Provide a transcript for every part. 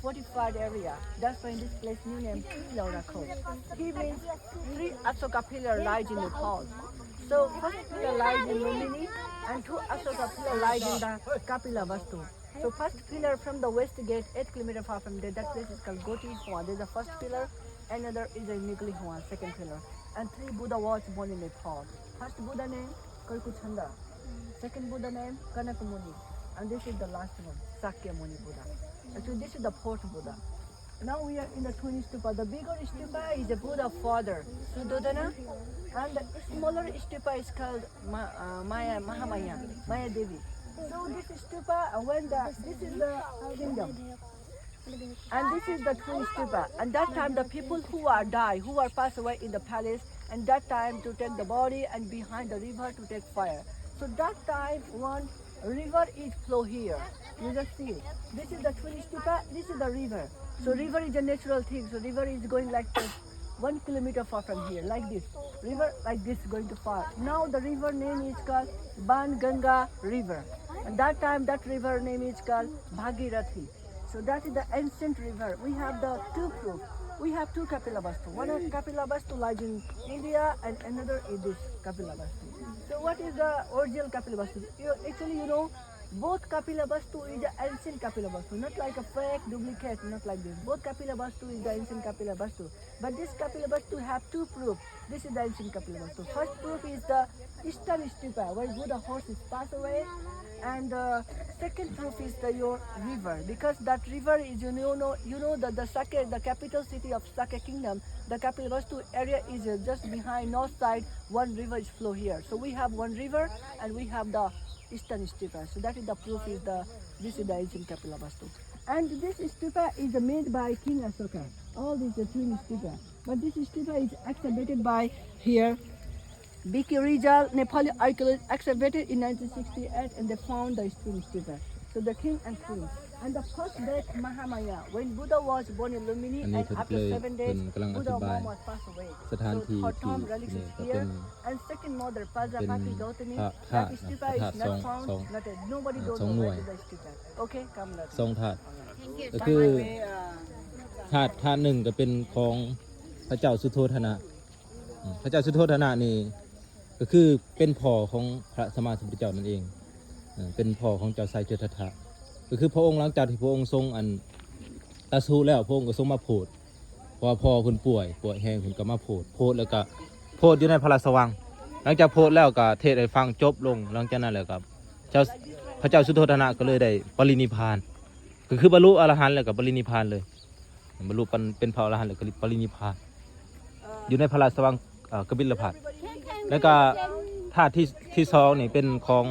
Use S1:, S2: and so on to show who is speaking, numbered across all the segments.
S1: fortified area. That's why this place new name Pillar He means 3 Asoka pillar lies in Nepal. So first pillar lies in Lumbini and 2 Asoka pillar lies in the Kapilavastu. So first pillar from the west gate 8 kilometers far from there, that place is called Goti Hua. There's the first pillar, another is a Nigli Hua, second pillar. And 3 Buddha was born in Nepal. First Buddha name Kalkuchanda, second Buddha name Kanakamuni, and this is the last one, Sakyamuni Buddha. Actually this is the fourth Buddha. Now we are in the twin stupa. The bigger stupa is the Buddha father, Suddhodana, and the smaller stupa is called Mahamaya, Maya Devi. So this stupa, this is the kingdom, and this is the twin stupa. And that time the people who are die, who are passed away in the palace, and that time to take the body and behind the river to take fire. So that time one river is flow here. You just see. This is the twin stupa. This is the river. So river is a natural thing. So river is going like this, 1 kilometer far from here, like this. River like this going to far. Now the river name is called Banganga River. And that time that river name is called Bhagirathi. So that is the ancient river. We have the 2 proof. We have 2 Kapilavastu. One is Kapilavastu lies in India and another is this Kapilavastu. So what is the original Kapilavastu? Actually you know, both Kapilavastu is the ancient Kapilavastu, not like a fake duplicate, not like this. Both Kapilavastu is the ancient Kapilavastu. But this Kapilavastu have 2 proof. This is the ancient Kapilavastu. First proof is the Eastern stupa, where Buddha horse is passed away. And second proof is your river, because that river is you know that the Sake, the capital city of Sake kingdom, the Kapilavastu area is just behind north side. One river is flow here. So we have one river and we have the Eastern stupa. So that is the proof is this is the ancient Kapilavastu. And this stupa is made by King Asoka. All these are twin stupa. But this stupa is excavated by here. Biki Rizal, Nepali archaeologists excavated in 1968 and they found the twin stupa. So the king and queen. And the first death Mahamaya, when Buddha was born in Lumbini, and after 7 days, Buddha mom was passed away. So her tomb relics is here. And second mother, Pajapati Gautami, that stupa is not found, nobody don't know where is the stupa. Okay, come let's.
S2: ทรงถาดก็คือถาดหนึ่งก็เป็นของพระเจ้าสุโธทนะ พระเจ้าสุโธทนะนี่ก็คือเป็นพ่อของพระสัมมาสัมพุทธเจ้านั่นเองเป็นพ่อของเจ้าชายสิทธัตถะก็คือพระองค์หลังจากที่พระองค์ทรงตรัสรู้แล้วพระองค์ก็ทรงมาโปรดเพราะว่าพ่อเพิ่นป่วยแฮงเพิ่นก็มาโปรดแล้วก็โปรดอยู่ในพระราชวังหลังจากโปรดแล้วก็เทศน์ให้ฟังจบลงหลังจากนั้นแล้วก็พระเจ้าสุโธทนะก็เลยได้ปรินิพพานก็คือบรรลุอรหันต์แล้วก็ปรินิพพานเลยบรรลุเป็นพระอรหันต์แล้วก็ปรินิพพานอยู่ในพระราชวังกบิลพัสดุแล้วก็ธาตุที่2นี่เป็นของ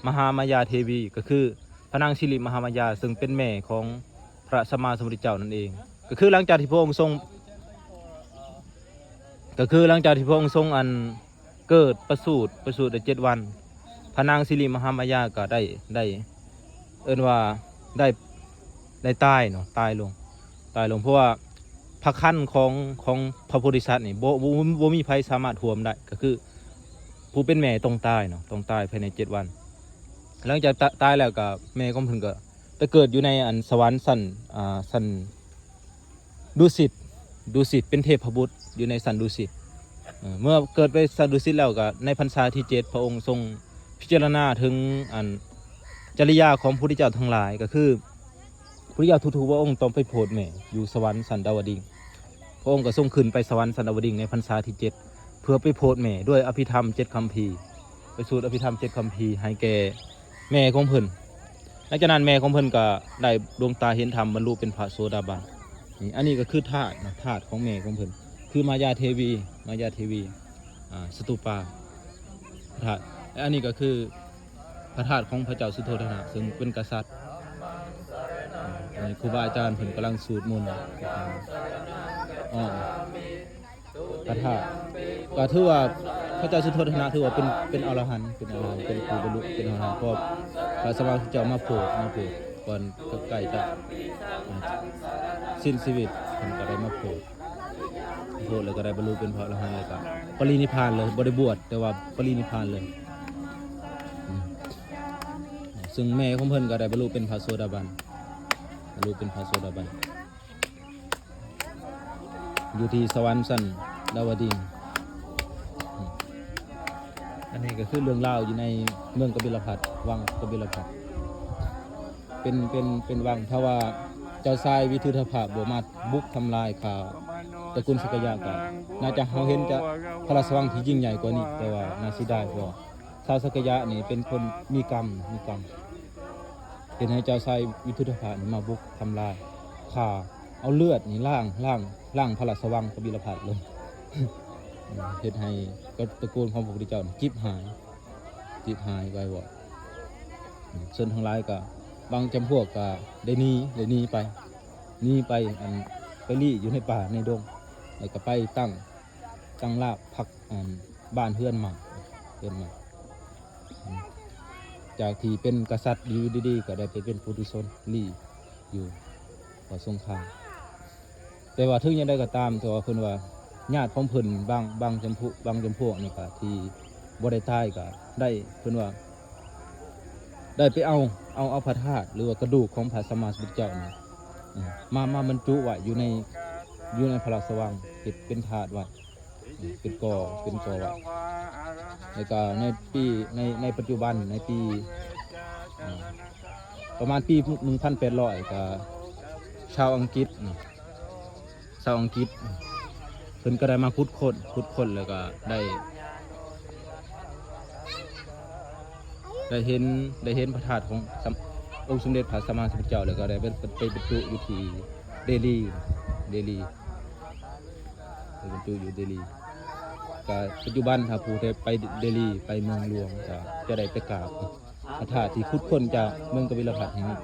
S2: มหามายาเทวีก็คือพระนางสิริมหามายาซึ่งเป็นแม่ของพระสัมมาสัมพุทธเจ้านั่นเองก็คือหลังจากที่พระองค์ทรงอันเกิดประสูติได้7วันพระนางสิริมหามายาก็ได้เอิ้นว่าได้ตายเนาะตายลงเพราะว่าพระคันของพระโพธิสัตว์นี่บ่มีไผสามารถท่วมได้ก็คือผู้เป็นแม่ต้องตายเนาะต้องตายภายใน7วันหลังจากตายแล้วก็แม่ของเพิ่นก็ไปเกิดอยู่ในอันสวรรค์สันดุสิตเป็นเทพบุตรอยู่ในสันดุสิตเมื่อเกิดไปสันดุสิตแล้วก็ในพรรษาที่7พระองค์ทรงพิจารณาถึงอันจริยาของพระพุทธเจ้าทั้งหลายก็คือพระพุทธเจ้าทุกๆพระองค์ต้องไปโปรดแม่อยู่สวรรค์สันดาวดึงส์พระองค์ก็ทรงขึ้นไปสวรรค์สันดาวดึงส์ในพรรษาที่7เพื่อไปโปรดแม่ด้วยอภิธรรม7คัมภีร์ไปสวดอภิธรรม7คัมภีร์ให้แก่แม่ของเพิ่นหลังจากนั้นแม่ของเพิ่นก็ได้ดวงตาเห็นธรรมบรรลุเป็นพระโสดาบันนี่อันนี้ก็คือธาตุของแม่ของเพิ่นคือมายาเทวีสตูปาธาตุและอันนี้ก็คือพระธาตุของพระเจ้าสุโธทนะซึ่งเป็นกษัตริย์ครูบาอาจารย์เพิ่นกำลังสูตรมนต์พระธาตุก็ถือว่าพระเจ้าสุโธทนะถือว่าเป็นอรหันต์เป็นผู้บรรลุเป็นอรหันต์เพราะพระสัมมาสัมพุทธเจ้ามาโปรดก่อนใกล้จะสิ้นชีวิตเพิ่นก็ได้มาโปรดแล้วก็ได้บรรลุเป็นพระอรหันต์แล้วก็ปรินิพพานเลยบ่ได้บวชแต่ว่าปรินิพพานเลยซึ่งแม่ของเพิ่นก็ได้บรรลุเป็นพระโสดาบัน รูปเป็นพระโสดาบันอยู่ที่สวรรค์ชั้นดาวดึงส์อันนี้ก็คือเรื่องราวอยู่ในเมืองกบิลพัสต์วังกบิลพัสต์เป็นวังถ้าว่าเจ้าชายวิทุธภาพบ่มาบุกทำลายข่าวตระกูลสกยะก็น่าจะเฮาเห็นจะพระราชวังที่ยิ่งใหญ่กว่านี้แต่ว่าน่าสิได้เพราะชาวสกยะนี่เป็นคนมีกรรมเป็นให้เจ้าชายวิทุธภาพนี่มาบุกทำลายข่าเอาเลือดนี่ล้างพระราชวังกบิลพัสต์เลย เฮ็ดให้ก็ตระกูลของพระพุทธเจ้าจิบหายไปบ่ส่วนทั้งหลายก็บางจำพวกก็ได้หนีไปไปลี้อยู่ในป่าในดงแล้วก็ไปตั้งรากพักบ้านเฮือนใหม่จากที่เป็นกษัตริย์อยู่ดีๆก็ได้ไปเป็นปุถุชนลี้อยู่ต่อสงครามแต่ว่าถึงยังได้ก็ตามแต่ว่าเพิ่นว่าญาติของเพิ่นบางจำพวกนี่ก็ที่บ่ได้ตายก็ได้เพิ่นว่าได้ไปเอาพระธาตุหรือว่ากระดูกของพระสัมมาสัมพุทธเจ้านี่มาบรรจุไว้อยู่ในพระราชวังเป็นถาดไว้เป็นกอไว้แล้วก็ในปัจจุบันในปีประมาณปี 1,800 ก็ชาวอังกฤษเพิ่นก็ได้มาขุดค้นแล้วก็ได้เห็นพระธาตุขององค์สมเด็จพระสัมมาสัมพุทธเจ้าแล้วก็ได้ไปบรรจุอยู่ที่เดลีไปบรรจุอยู่เดลีก็ปัจจุบันถ้าผู้ได้ไปเดลีไปเมืองหลวงก็จะได้ไปกราบพระธาตุที่ขุดค้นจากเมืองกบิลพัสต์แห่งนี้